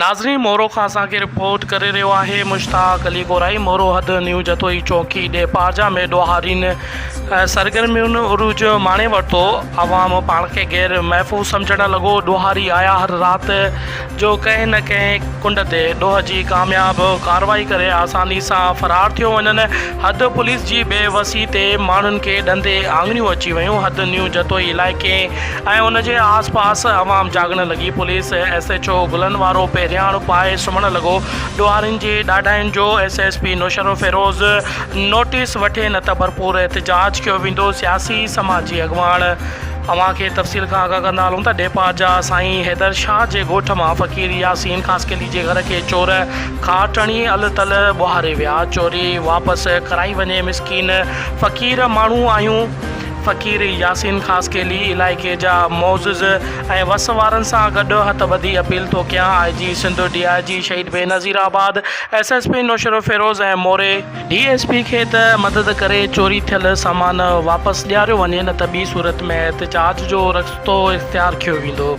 नाज़रीन मोरो खां असांखे रिपोर्ट करे रहियो आहे मुश्ताक अली गोराई। मोरो हद न्यू जतोई चौकी ॾे पाजा में ॾोहारीन सरगर्मियुनि उरूज माणे वरितो। आवाम पाण खे गैर महफ़ूज़ सम्झणु लॻो। ॾोहारी आया हर राति जो कंहिं न कंहिं कुंड ते ॾोह जी कामयाब कार्रवाई करे आसानी सां फ़रार थियो वञनि। हद पुलिस जी बेवसी ते माण्हुनि खे ॾंदे आङिरियूं अची वियूं। हद न्यू जतोई इलाइक़े ऐं उन जे आस पास आवाम जागण लॻी। पुलिस SHO गुलनि वारो पहिरियाण पाए सुम्हणु लॻो। ॾोहारियुनि जे ॾाढाइनि जो SSP नुशरो फिरोज़ नोटिस वठे न त भरपूर एहतजाज कयो वेंदो। सियासी समाजी अॻवान अव्हां खे तफ़सील खां आगाह कंदा हलूं त डेपाजा साईं हैदर शाह जे ॻोठ मां फ़क़ीर यासीन ख़ासकेली जे घर खे चोर खाटणी अल तल ॿुहारे विया। चोरी वापसि कराई वञे। मिसकीन फ़क़ीर माण्हू आहियूं। फ़क़ीर यासीन ख़ासकेली इलाइक़े जा मोज़िज़ ऐं वस वारनि सां गॾु हथ ॿधी अपील थो कयां। IG सिंध DIG शहीद बेनज़ीर आबाद SSP नुशरो फिरोज़ ऐं मोरे DSP खे त मदद करे चोरी थियल सामान वापसि ॾियारियो वञे, न त ॿी सूरत में एहतजाज जो रस्तो इख़्तियार कयो वेंदो।